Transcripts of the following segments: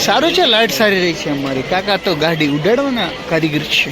સારું છે, લાઈટ સારી રહી છે અમારી. કાકા તો ગાડી ઉડાડવાના કારીગર છે.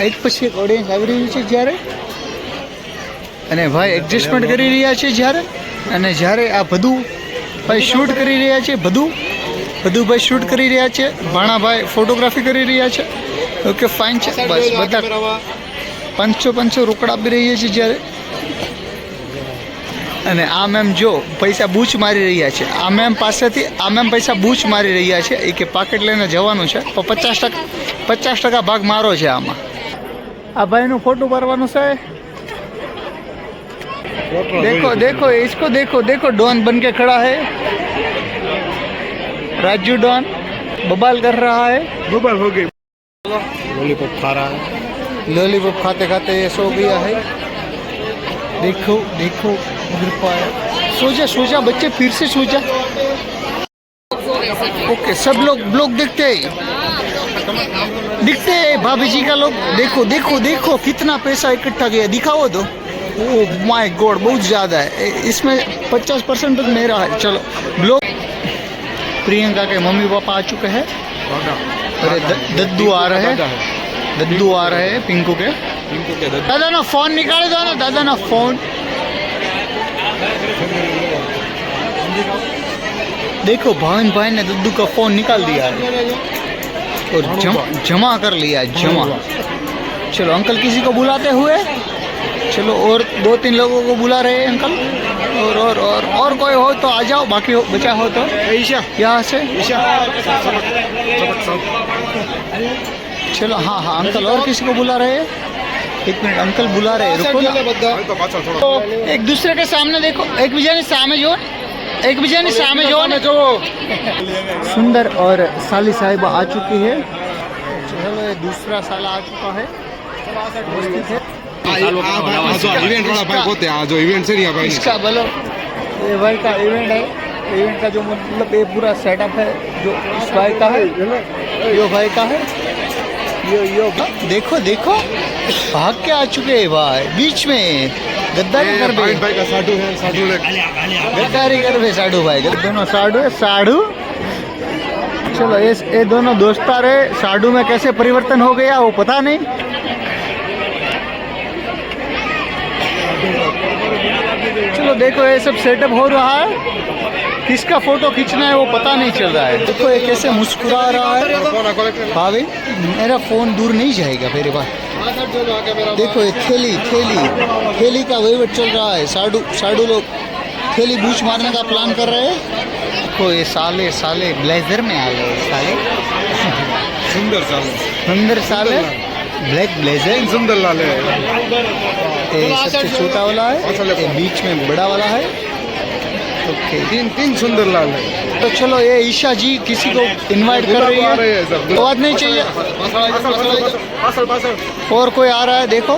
એક પછી એક ઓડિયન્સ આવી રહ્યું છે જ્યારે, અને ભાઈ એડજસ્ટમેન્ટ કરી રહ્યા છે જ્યારે, અને જ્યારે આ બધું ભાઈ શૂટ કરી રહ્યા છે, બધું ભાઈ શૂટ કરી રહ્યા છે. ભાણાભાઈ ફોટોગ્રાફી કરી રહ્યા છે. ઓકે ફાઇન છે. બસ બધા 500 રોકડા આપી રહ્યા છે જ્યારે, અને આ મેમ જો પૈસા બૂચ મારી રહ્યા છે. આ મેમ પાસેથી આ મેમ પૈસા બૂચ મારી રહ્યા છે. એ કે પાકેટ લઈને જવાનું છે, પણ 50% ભાગ મારો છે આમાં. આ ભાઈનું ફોટો પાડવાનું છે. देखो देखो इसको देखो देखो, डॉन बन के खड़ा है. राजू डॉन बबाल कर रहा है. बबाल हो गई. लॉलीपॉप खा रहा है. लॉलीपॉप खाते खाते ये सो गया है. देखो देखो गिर पाया. सो जा बच्चे, फिर से सो जा. ओके सब लोग दिखते हैं भाभी जी का लोग. देखो देखो देखो कितना पैसा इकट्ठा किया, दिखाओ तो. ओह माय गॉड, बहुत ज़्यादा है. इसमें 50% तक मेरा है. चलो ब्लॉग. प्रियंका के मम्मी पापा आ चुके हैं. अरे दद्दू आ रहे हैं, पिंकू के दादा ना फोन निकाल दो ना, दादा ना फोन. देखो भाविन भाई ने दद्दू का फोन निकाल दिया है और जमा कर लिया. जमा. चलो अंकल किसी को बुलाते हुए, चलो और 2-3 लोगों को बुला रहे हैं अंकल. और कोई हो तो आ जाओ, बाकी बचा हो तो ईशा यहाँ से. चलो हाँ अंकल और किसी को बुला रहे हैं. 1 मिनट अंकल बुला रहे हैं, रुको ना. तो एक दूसरे के सामने देखो, एक बीजानी सामे जो सुंदर और साली साहिबा आ चुकी है. चलो ये दूसरा साला आ चुका है. इवेंट वाला भाई होते हैं, जो इवेंट से नहीं भाई इसका बोलो, ये भाई का इवेंट है. इवेंट का जो मतलब ये पूरा सेटअप है जो इस भाई का है, यो भाई का है. यो देखो देखो भाग के आ चुके हैं भाई बीच में. गद्दारी कर भाई का साधु है. गद्दारी कर भाई साधु भाई. दोनों साधु है. साधु. चलो ये दोनों दोस्तार है. साधु में कैसे परिवर्तन हो गया वो पता नहीं. चलो देखो ये सब सेटअप हो रहा है. किसका फोटो खींचना है वो पता नहीं चल रहा है. देखो ये कैसे मुस्कुरा रहा है. भाभी मेरा फोन दूर नहीं जाएगा मेरे पास. देखो ये थैली का वहीवट चल रहा है. साडू लोग थैली बूच मारने का प्लान कर रहे हैं. देखो ये साले ब्लेजर में आ गए. साले सुंदर साले ब्लैक ब्लेजर. सुंदर लाल है. सबसे छोटा वाला है, ये बीच में बड़ा वाला है. ओके तीन सुंदर लाल है. तो चलो ये ईशा जी किसी को इनवाइट कर रही है. आवाज नहीं चाहिए. और कोई आ रहा है देखो.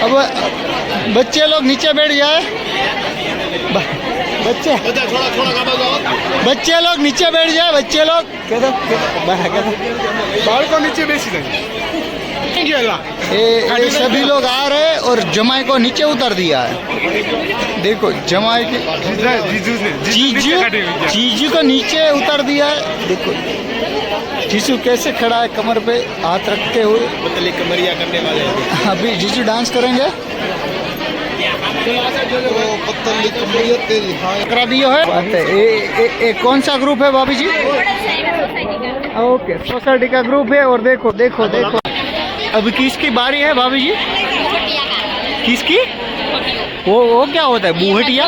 अब बच्चे लोग नीचे बैठ जाए. बच्चे लोग नीचे बैठ जाए. बच्चे लोग बाल को नीचे बेच देंगे. ये सभी लोग आ रहे हैं और जमाई को नीचे उतार दिया है. देखो जमाई के जीजू को नीचे उतार दिया है. देखो जीजू कैसे खड़ा है कमर पे हाथ रखते हुए. पतली कमरिया करने वाले हैं. अभी जीजू डांस करेंगे. पतली कमरिया तेरी करा दिया है. ये कौन सा ग्रुप है भाभी जी? ओके सोसाइटी का ग्रुप है. और देखो देखो देखो अभी किसकी बारी है भाभी जी? किसकी? वो क्या होता है बुहटिया?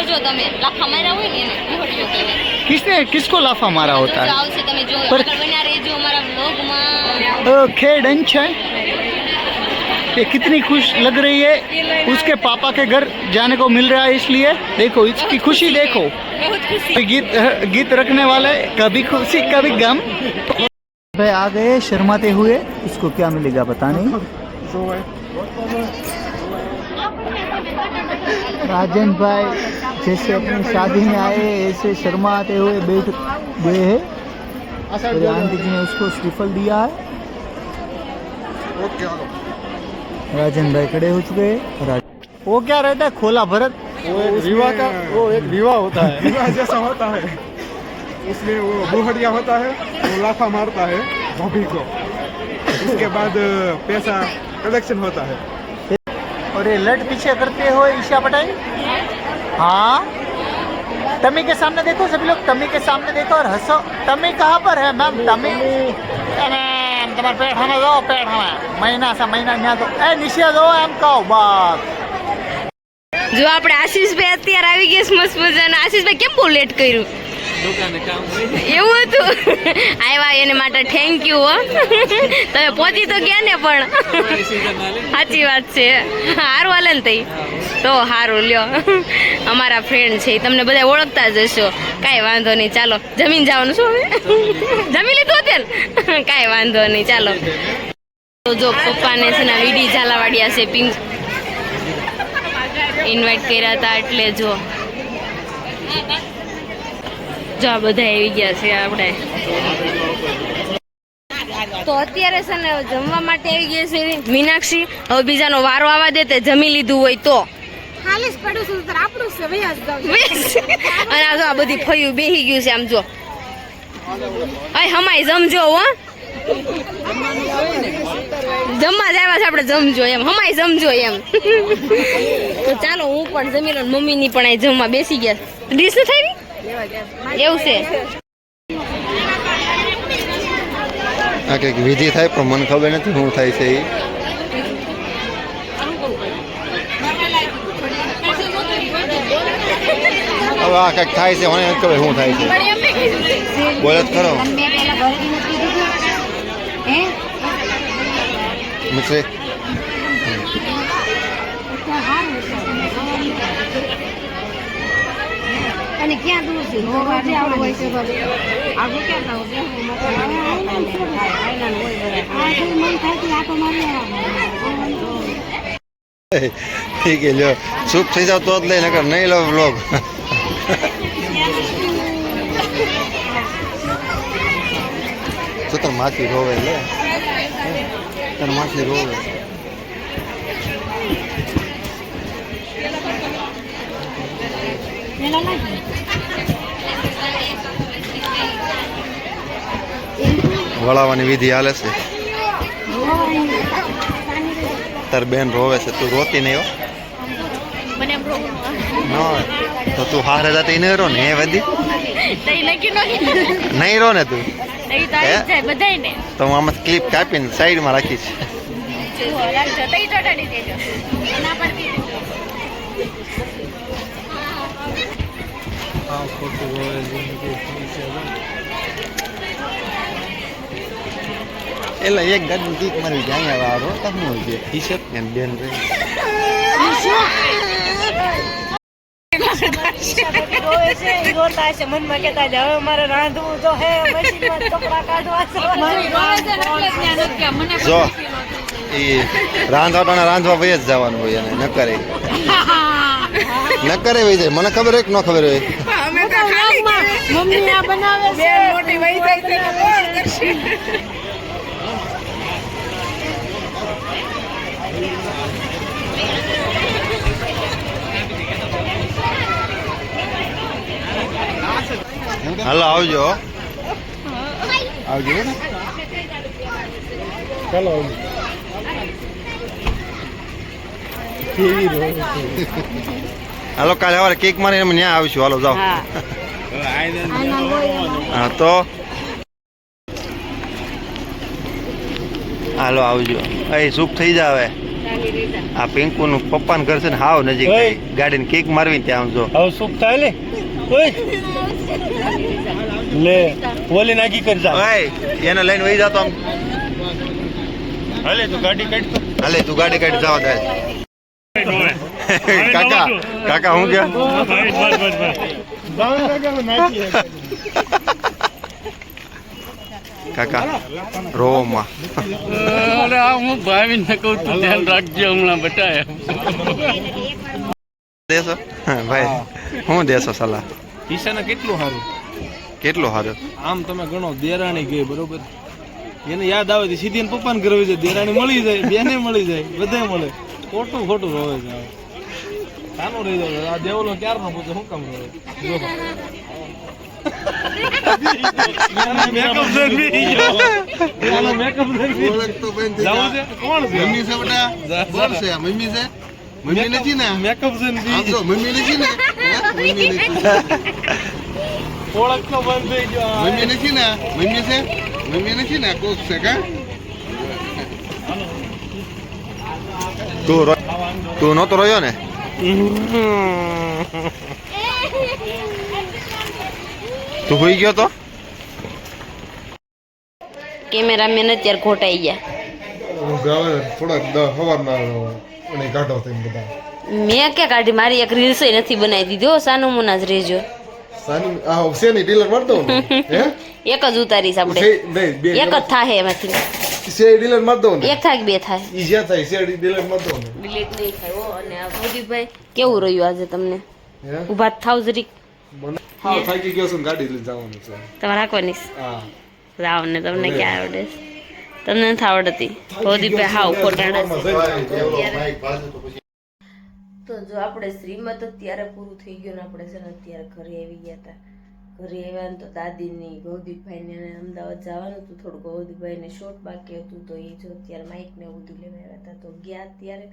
किसको लाफा मारा होता है? पर ओके डंच है. ये कितनी खुश लग रही है. उसके पापा के घर जाने को मिल रहा है इसलिए. देखो इसकी खुशी देखो. गीत रखने वाले कभी खुशी कभी गम. भाई आ गए शर्माते हुए. इसको क्या मिलेगा पता नहीं. राजन भाई जैसे अपनी शादी में आए ऐसे शर्माते हुए बैठ गए हैं. आंटी जी ने उसको श्रीफल दिया है. राजन भाई खड़े हो चुके हैं. वो क्या रहता है खोला भरत? वो एक विवाह होता है. विवाह जैसा होता है. उसमें वो बुहड़िया होता है, वो लाफा मारता है भाभी को, उसके बाद पैसा कलेक्शन होता है। और ये लट पीछे करते हो ईशा पटाई। हाँ, तमी के सामने देखो सभी लोग, तमी के सामने देखो और हंसो। तमी कहाँ पर है मैम? तमी तुम्हारे पेट हमें दो, पेट हमें महीना से महीना यहाँ दो। ए निशा दो एम कहो बात। જો આપણે આશીષભાઈ અત્યારે આવી ગયા છે મસ્ત મજાના. આશીષભાઈ કેમ બહુ લેટ કર્યું? એવું હતું? આવ્યા એને માટે થેન્ક યુ હો. તમે પહોંચી તો ગયા ને, પણ સાચી વાત છે. સારું હાલે ને તઈ તો સારું લ્યો. અમારા ફ્રેન્ડ છે, તમને બધા ઓળખતા જ હશો. કાંઈ વાંધો નહીં, ચાલો જમીન જવાનું શું હવે? જમી લીધું હતું ને? કાંઈ વાંધો નહીં, ચાલો. તો જો પપ્પાને છે ને વીડી ઝાલાવાડિયા છે પિંક ઇન્વાઇટ કર્યા હતા, એટલે જો જો આ બધા આવી ગયા છે આપણે. તો અત્યારે છે ને જમવા માટે આવી ગયા છે મીનાક્ષી. હવે બીજાનો વારો આવવા દે, તે જમી લીધું હોય તો. અને આ જો આ બધી ફયું બેહી ગયું છે આમ જો. અય હમાય જમજો હો, જમવા જ આવ્યા છે આપણે, જમજો એમ, હમાય જમજો એમ. તો ચાલો હું પણ જમી લઉં. મમ્મી ની પણ અહીં જમવા બેસી ગયા. ડીશ ન થઈ એવું છે. આ કંઈક વિધિ થાય પણ મને ખબર નથી શું થાય છે. હવે આ કંઈક થાય છે, મને નથી ખબર શું થાય છે. બોલ જ ખરો મિશ્રી. અને ક્યાં દૂર છે? ઠીક છે, લ્યો ચૂપ થઈ જાવ તો જ લઈ, નકર નહીં લો વ્લોગ. તો તાર માછી રોવે, લે તાર માછી રોવે. વળાવવાની વિધિ હાલે છે. તાર બેન રોવે છે, તું રોતી નહીં હો. તો તું હારે જતી નહીં રો ને એ વધી નહીં રો ને તું. તો હું આમાં ક્લિપ કાપીને સાઈડમાં રાખીશ. એટલે એક ગાડી કીક મારી જાય વાળો તમને હોય છે ટી શર્ટ ને બેન રે. મનમાં કેતા હવે મારે રાંધવું તો હે, મશીનમાં કપડા કાઢવા. જો એ રાંધવા ભાઈ જ જવાનું હોય એને ન કરે વહી જાય. મને ખબર હોય કે ન ખબર હોય? મમ્મી આ બનાવે છે, મોટી વહી જાય છે. હાલો આવજો, આવજો ને. ચાલો હાલો કાલે સવારે કેક મારી અમે ત્યાં આવીશું. હાલો જાઓ. હા તો હાલો આવજો. અહીં ચૂપ થઈ જાવે. આ પિંકુનું પપ્પાનું ઘર છે ને હાવ નજીક, ગાડીને કેક મારવી ત્યાં આવજો. હવે સુખ થાય લે લે ઓલી નાગી કરી જા. એને લઈને વહી જાતો આમ. હાલે તું ગાડી કાઢ. હાલે તું ગાડી કાઢી જાવ તારે. કાકા હું કે કાકા રોમાં હું ભાઈ ને કહું તું ધ્યાન રાખજો હમણાં બટાય દેશો. ભાઈ હું દેશો સલાહ? ઈશાને કેટલું સારું, કેટલો સારું. આમ તમે ગણો, દેરાણી ગઈ બરોબર, એને યાદ આવે છે સીધી પપ્પાને ઘરે જાય, દેરાણી મળી જાય, બેને મળી જાય, બધા મળે. ખોટું રોવે છે. સાનું રહી જાય. આ દેવલો ક્યારનો પૂછે, શું કામ રોવે? મેકઅપ જલ્દી ગયો મેકઅપ જલ્દી જાવું છે કોણ છે મમ્મી છે બેટા કોણ છે મમ્મી છે મમ્મી નથી ને મેકઅપ જલ્દી આમ જો મમ્મી નથી ને મમ્મી નથી ઓળખ તો બંધ થઈ ગયો મમ્મી નથી ને મમ્મી છે મમ્મી નથી ને કોક છે કા તું નતો રહ્યો ને તું હોઈ ગયો તો કેમેરામેન અત્યારે ખોટાઈ ગયા થોડા સવારના અને કાઢો તેમ બધા મેં ક્યાં કાઢી મારી એક રીલ્સ નથી બનાવી દીધી હો સાનું મુના જ રહેજો સાની આ શેની ડીલર માર દઉં ને હે એક જ ઉતારીશ આપણે નહીં બે એક જ થાય એમાંથી શે ડીલર માર દઉં ને એક થાય કે બે થાય ઈ જ્યાં થાય શે ડીલર માર દઉં ને ડિલીટ નહીં થાય હો અને આ મોદીભાઈ કેવું રહ્યું આજે તમને હે ઊભા થાવ જરીક મને હા થાકી ગયો છું ને ગાડી લઈને જવાનું છે તમારે રાખવાની હા રાવ ને તમને ક્યાં આવડે છે? તમને નથી આવડતી મોદીભાઈ હાવ ખોટાડા તો જો આપણે શ્રીમત અત્યારે પૂરું થઈ ગયું ને આપણે છે ને અત્યારે ઘરે આવી ગયા હતા ઘરે આવ્યા ને તો દાદીની ગૌદીભાઈને અમદાવાદ જવાનું હતું થોડું ગૌદીભાઈને શોર્ટ બાકી હતું તો એ જો અત્યારે માઇક ને એવું બધું લેવા આવ્યા હતા તો ગયા અત્યારે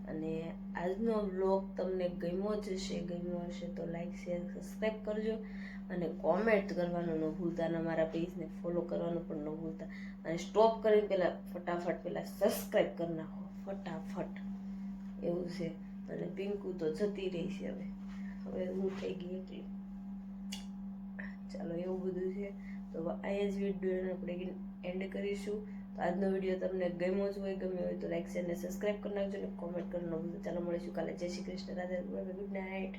અને આજનો વ્લોગ તમને ગમ્યો જ હશે તો લાઈક શેર સબસ્ક્રાઈબ કરજો અને કોમેન્ટ કરવાનું ન ભૂલતા અને અમારા પેજને ફોલો કરવાનું પણ ન ભૂલતા અને સ્ટોપ કરીને પહેલાં ફટાફટ પહેલાં સબસ્ક્રાઈબ કરી નાખો ફટાફટ એવું છે અને પિંકુ તો જતી રહી છે હવે હું થઈ ગઈ એકલી ચાલો એવું બધું છે તો અહીંયા જ વિડીયોને આપણે એન્ડ કરીશું તો આજનો વિડીયો તમને ગમ્યો હોય તો લાઈક શેર અને સબસ્ક્રાઈબ કરી નાખજો અને કોમેન્ટ કરવાનું ભૂલતા ચાલો મળીશું કાલે જય શ્રી કૃષ્ણ રાધે ગુડ નાઇટ